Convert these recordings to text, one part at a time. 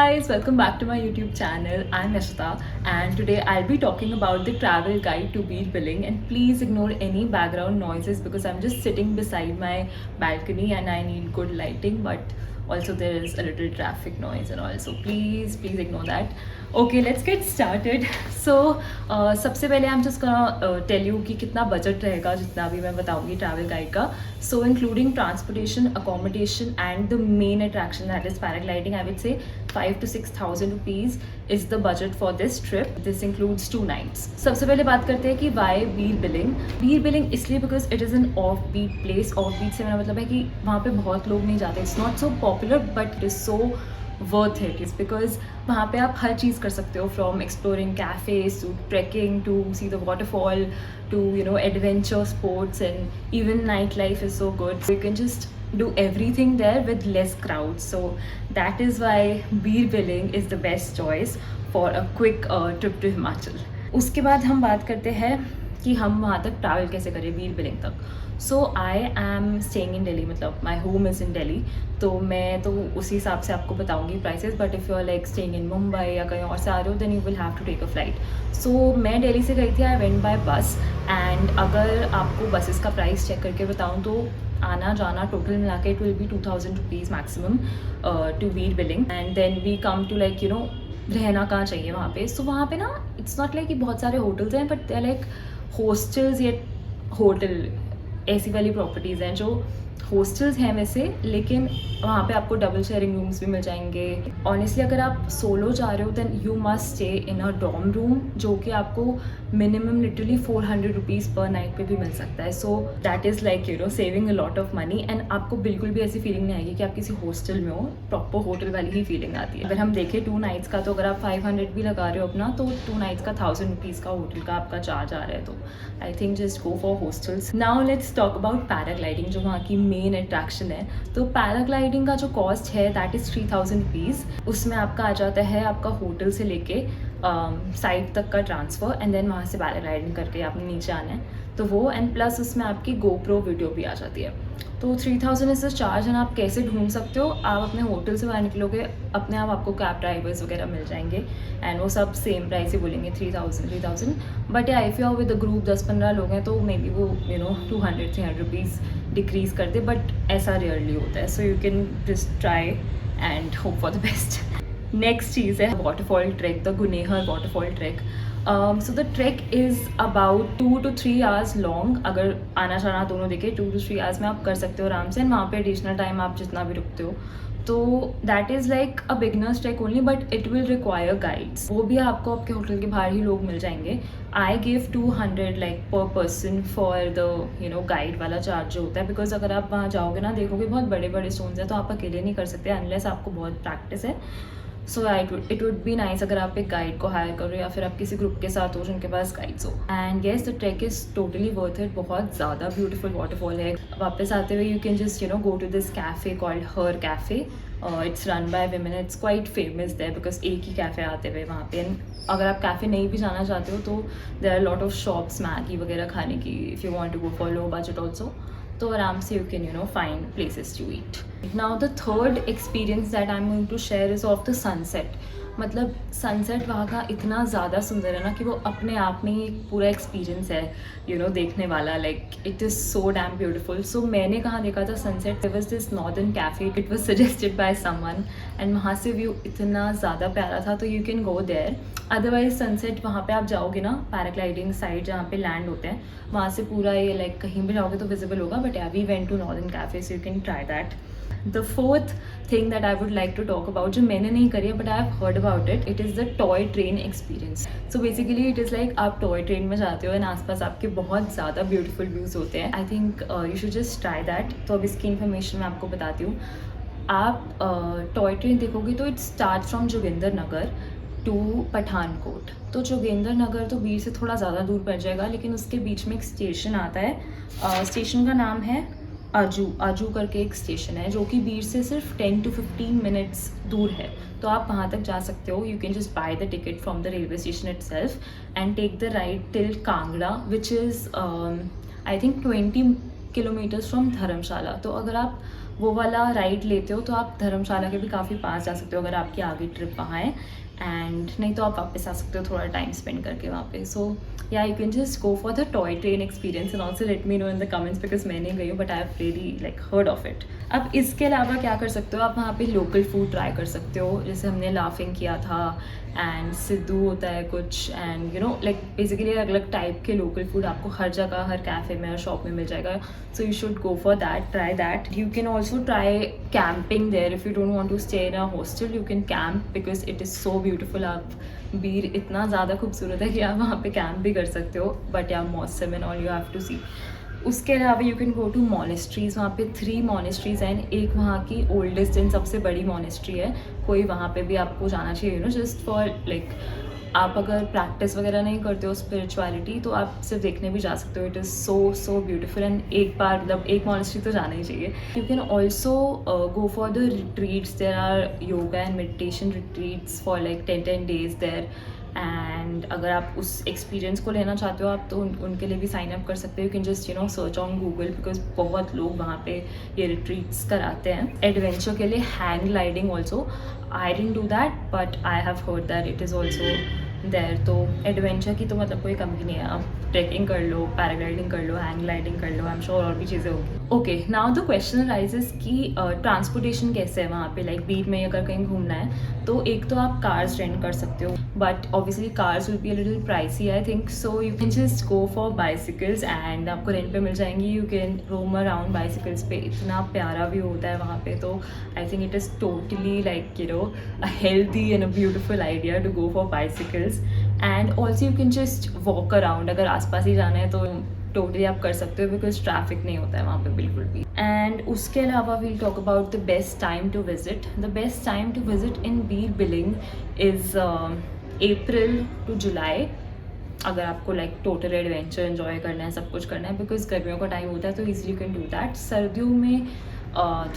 guys, welcome back to my YouTube channel. I'm Nashita and today I'll be talking about the travel guide to Beer Billing, and please ignore any background noises because I'm just sitting beside my balcony and I need good lighting, but also there is a little traffic noise and all, so please ignore that. Okay, let's get started. So सबसे पहले I'm just gonna tell you कि कितना budget रहेगा जितना भी मैं बताऊंगी travel guide का. So including transportation, accommodation and the main attraction, that is paragliding, I would say 5 to 6,000 rupees is the budget for this trip. This includes 2 nights. सबसे पहले बात करते हैं कि why Beer Billing. Beer Billing इसलिए because it is an off-beat place. Off-beat से मेरा मतलब है कि वहाँ पे बहुत लोग नहीं जाते. It's not so popular but it is so worth it. It's because वहाँ पे आप हर चीज़ कर सकते हो, from exploring cafes to trekking to see the waterfall to adventure sports, and even nightlife is so good. So you can just do everything there with less crowds. So that is why Beer Billing is the best choice for a quick trip to Himachal. उसके बाद हम बात करते हैं कि हम वहाँ तक ट्रैवल कैसे करें बीर बिलिंग तक. So I am staying in Delhi, मतलब my home is in Delhi, तो मैं तो उसी हिसाब से आपको बताऊंगी prices. But if you are like staying in Mumbai या कहीं और से आ रहे हो then you will have to take a flight. So मैं दिल्ली से गई थी, I went by bus. And अगर आपको बसेस का प्राइस चेक करके बताऊँ तो आना जाना टोटल मिला के it will be 2,000 rupees maximum to Bir Billing. And then we come to like रहना कहाँ चाहिए वहाँ पे. सो वहाँ पे ना इट्स नॉट लाइक कि बहुत सारे होटल्स हैं, but they are like hostels या होटल ऐसी वाली प्रॉपर्टीज़ हैं जो हॉस्टल्स हैं वैसे, लेकिन वहाँ पे आपको डबल शेयरिंग रूम्स भी मिल जाएंगे. ऑनेस्टली अगर आप सोलो जा रहे हो then you must stay in a dorm room, जो कि आपको minimum literally 400 rupees per night पे भी मिल सकता है. So that is like saving a lot of money. And आपको बिल्कुल भी ऐसी फीलिंग नहीं आएगी कि आप किसी हॉस्टल में हो. प्रॉपर होटल वाली ही फीलिंग आती है. अगर हम देखें 2 नाइट्स का, तो अगर आप 500 भी लगा रहे हो अपना, तो 2 नाइट्स का 1,000 रुपीज़ का होटल का आपका चार्ज आ रहा है. तो I think just go for hostels. Now let's talk about paragliding, जो वहाँ की मेन अट्रैक्शन है. तो पैराग्लाइडिंग का जो कॉस्ट है दैट इज़ 3,000 रुपीज़. उसमें आपका आ जाता है आपका होटल से लेके साइट तक का ट्रांसफ़र, एंड देन वहाँ से पैराग्लाइडिंग करके आपने नीचे आना है, तो वो. एंड प्लस उसमें आपकी गोप्रो वीडियो भी आ जाती है. तो 3,000 इज द चार्ज. एंड आप कैसे ढूंढ सकते हो, आप अपने होटल से बाहर निकलोगे, अपने आप आपको कैब ड्राइवर्स वगैरह मिल जाएंगे एंड वो सब सेम प्राइस ही बोलेंगे 3,000. बट या if you are with the group 10-15 लोग हैं तो मे बी वो 200-300 रुपीज़ डिक्रीज़ कर दे, बट ऐसा रेयरली होता है. So you can just try and hope for the best. Next चीज़ है waterfall trek, the Gunehar waterfall trek. So the track is about 2 to 3 hours long. अगर आना जाना दोनों देखे 2 to 3 आवर्स में आप कर सकते हो आराम से. एंड वहाँ पे एडिशनल टाइम आप जितना भी रुकते हो, तो that is like a beginners track only, but it will require guides. वो भी आपको आपके होटल के बाहर ही लोग मिल जाएंगे. आई गिव 200 लाइक पर पर्सन फॉर द गाइड वाला चार्ज जो होता है. बिकॉज अगर आप वहाँ जाओगे ना, देखोगे बहुत बड़े बड़े स्टोन्स हैं, तो आप अकेले नहीं कर सकते अनलेस आपको बहुत प्रैक्टिस है. So it would be nice अगर आप एक गाइड को हायर करो या फिर आप किसी ग्रुप के साथ हो जिनके पास गाइड्स हो. And yes, the track is totally worth it. बहुत ज़्यादा ब्यूटीफुल वाटरफॉल है. वापस आते हुए you can just go to this cafe called Her Cafe. It's run by women. It's quite famous there because एक ही कैफ़े आते हुए वहाँ पे. अगर आप कैफ़े नहीं भी जाना चाहते हो तो there are lot of shops Maggi वगैरह खाने की, if you want to go for low budget also, तो आराम से you can find places to eat. Now the third experience that I am going to share is of the sunset. मतलब sunset वहाँ का इतना ज़्यादा सुंदर है ना कि वो अपने आप में ही एक पूरा एक्सपीरियंस है देखने वाला. Like it is so damn beautiful. So मैंने कहाँ देखा था sunset, there was this northern cafe, it was suggested by someone, and वहाँ से व्यू इतना ज़्यादा प्यारा था, तो you can go there. Otherwise sunset वहाँ पे आप जाओगे ना, पैराग्लाइडिंग साइड जहाँ पे लैंड होते हैं, वहाँ से पूरा ये लाइक कहीं भी जाओगे तो विजिबल होगा. बट या we went to northern cafe, so you can try that. The fourth thing that I would like to talk about, जो मैंने नहीं करी है but I have heard about it, it is the toy train experience. So basically it is like आप toy train में जाते हो and आसपास आपके बहुत ज़्यादा ब्यूटीफुल व्यूज़ होते हैं. I think you should just try that. तो अब इसकी इन्फॉर्मेशन मैं आपको बताती हूँ. आप टॉय ट्रेन देखोगे तो it start from Joginder Nagar to Pathankot. तो जोगिंदर नगर तो बीर से थोड़ा ज़्यादा दूर पड़ जाएगा, लेकिन उसके बीच में एक स्टेशन आता है. स्टेशन का नाम है आजू करके एक स्टेशन है, जो कि बीर से सिर्फ 10 to 15 मिनट्स दूर है. तो आप वहाँ तक जा सकते हो. You can just buy the ticket from the railway station itself and take the ride till Kangra, which is I think 20 kilometers from Dharamshala. तो अगर आप वो वाला राइड लेते हो तो आप धर्मशाला के भी काफ़ी पास जा सकते हो अगर आपकी आगे ट्रिप वहाँ है. एंड नहीं तो आप वापस आ सकते हो थोड़ा टाइम स्पेंड करके वहाँ पे. सो या you can just go for the toy train experience and also let me know in the comments because मैं नहीं गई हूँ but I have really like heard of it. अब इसके अलावा क्या कर सकते हो आप वहाँ पे लोकल फूड ट्राई कर सकते हो. जैसे हमने लाफिंग किया था एंड सिद्धू होता है कुछ and you know like basically अलग अलग टाइप के लोकल फूड आपको हर जगह हर कैफ़े में हर शॉप में मिल जाएगा. So you should go for that, try that. You can also try camping there if you don't want to stay in a hostel. You can camp because it is so beautiful. आप बीर इतना ज़्यादा खूबसूरत है कि आप वहाँ पे camp भी कर सकते हो. बट या मौसम and all you have to see. उसके अलावा you can go to monasteries. वहाँ पे 3 मोनेस्ट्रीज़ हैं. एक वहाँ की ओल्डेस्ट एंड सबसे बड़ी मोनेस्ट्री है. कोई वहाँ पे भी आपको जाना चाहिए you know just for like आप अगर प्रैक्टिस वगैरह नहीं करते हो स्पिरिचुअलिटी तो आप सिर्फ देखने भी जा सकते हो. It is so beautiful and एक बार मतलब एक मोनेस्ट्री तो जाना ही चाहिए. You can also go for the retreats. There are yoga and meditation retreats for like 10 days there. And अगर आप उस एक्सपीरियंस को लेना चाहते हो आप तो उनके लिए भी साइन अप कर सकते हो. You can just you know search on Google because बहुत लोग वहाँ पे ये रिट्रीट्स कराते हैं. एडवेंचर के लिए hang gliding also. I didn't do that but I have heard that it is also there. तो एडवेंचर की तो मतलब कोई कमी नहीं है. आप ट्रैकिंग कर लो, पैराग्लाइडिंग कर लो, हैंग ग्लाइडिंग कर लो. आई एम श्योर और भी चीज़ें होगी. Okay now the question rises कि ट्रांसपोर्टेशन कैसे है वहाँ पे. लाइक बीच में अगर कहीं घूमना है तो एक तो आप कार्स रेंट कर सकते हो but obviously cars will be a little pricey I think. So you can just go for bicycles and आपको रेंट पे मिल जाएंगी. You can roam around bicycles पे. इतना प्यारा व्यू होता है वहाँ पे. तो I think it is totally like you know a healthy and a beautiful idea to go for bicycles. And also you can just walk around. अगर आसपास ही जाना है तो टोटली आप कर सकते हो बिकॉज ट्रैफिक नहीं होता है वहाँ पे बिल्कुल भी. एंड उसके अलावा we'll talk about the best time to visit. The best time to visit in Bir Billing is April to July. अगर आपको लाइक टोटल एडवेंचर एंजॉय करना है सब कुछ करना है बिकॉज गर्मियों का टाइम होता है तो easily you can do that. सर्दियों में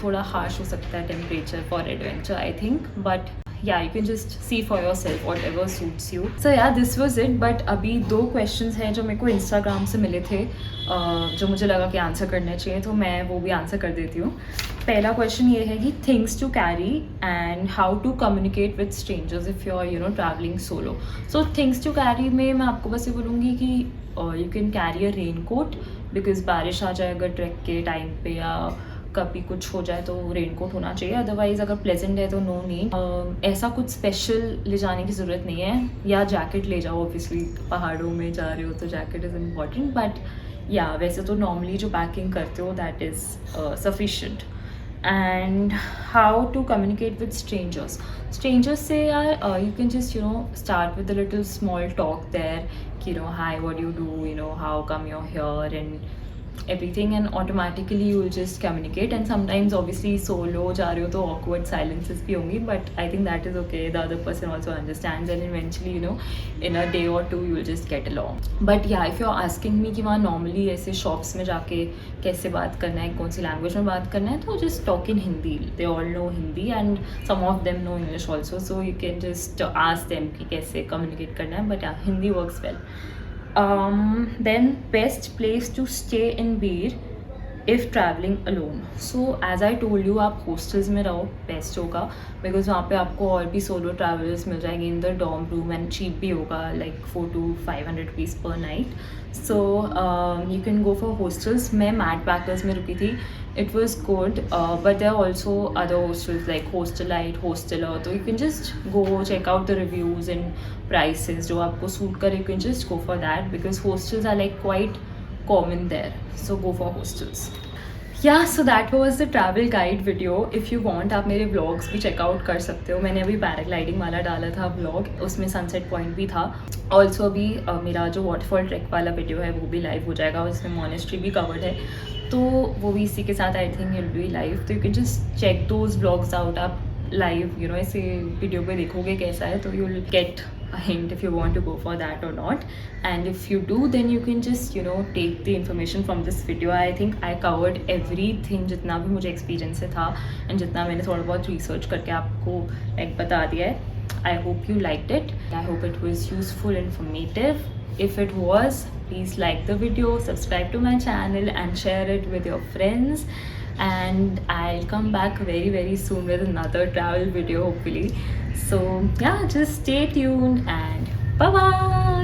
थोड़ा हार्श हो सकता है temperature for adventure I think but yeah you can just see for yourself whatever suits you. So yeah this was it. but अभी 2 questions हैं जो मेरे को Instagram से मिले थे जो मुझे लगा कि आंसर करने चाहिए तो मैं वो भी आंसर कर देती हूँ. पहला क्वेश्चन ये है कि things to carry and how to communicate with strangers if you are you know travelling solo. So things to carry में मैं आपको बस ये बोलूँगी कि you can carry a raincoat because बारिश आ जाए अगर ट्रैक के टाइम पे या कभी कुछ हो जाए तो रेन कोट होना चाहिए. अदरवाइज़ अगर प्लेजेंट है तो नो नीड. ऐसा कुछ स्पेशल ले जाने की ज़रूरत नहीं है. या जैकेट ले जाओ ऑब्वियसली पहाड़ों में जा रहे हो तो जैकेट इज़ इम्पॉर्टेंट. बट या वैसे तो नॉर्मली जो पैकिंग करते हो that is sufficient. And how to communicate with strangers से यार you can just you know start with a little small talk there you know hi what you do you know how come you here and everything and automatically you will just communicate. And sometimes obviously solo जा रहे हो तो awkward silences भी होंगी but I think that is okay. The other person also understands and eventually you know in a day or two you will just get along. But yeah if you're asking me कि वहाँ normally ऐसे shops में जाके कैसे बात करना है कौन सी language में बात करना है तो just talk in Hindi. They all know Hindi and some of them know English also so you can just ask them कि कैसे communicate करना है. But yeah Hindi works well. Then best place to stay in Beer if traveling alone. So as I told you आप hostels में रहो best होगा because वहाँ पे आपको और भी solo travelers मिल जाएंगे in the dorm room and cheap भी होगा like 400 to 500 rupees per night. So you can go for hostels. मैं Mad Packers में रुकी थी. It was good but there are also other hostels like Hostelite, Hosteler. So you can just go check out the reviews and prices जो आपको suit करे. You can just go for that because hostels are like quite common there. So go for hostels. Yeah so that was the travel guide video. If you want आप मेरे vlogs भी check out कर सकते हो. मैंने अभी paragliding वाला डाला था vlog उसमें सनसेट पॉइंट भी था. ऑल्सो अभी मेरा जो वाटरफॉल ट्रैक वाला वीडियो है वो भी लाइव हो जाएगा और इसमें मोनेस्ट्री भी कवर्ड है तो वो भी इसी के साथ I think it be live. तो you can just check those vlogs out. आप लाइव यू नो ऐसे वीडियो पे देखोगे कैसा है तो you will get a hint if you want to go for that or not. And if you do then you can just you know take the information from this video. I think I covered everything जितना भी मुझे experience से था and जितना मैंने थोड़ा बहुत research करके आपको like बता दिया है. I hope you liked it. I hope it was useful, informative. If it was please like the video, subscribe to my channel, and share it with your friends. And I'll come back very, very soon with another travel video, hopefully. So, yeah, just stay tuned and bye bye.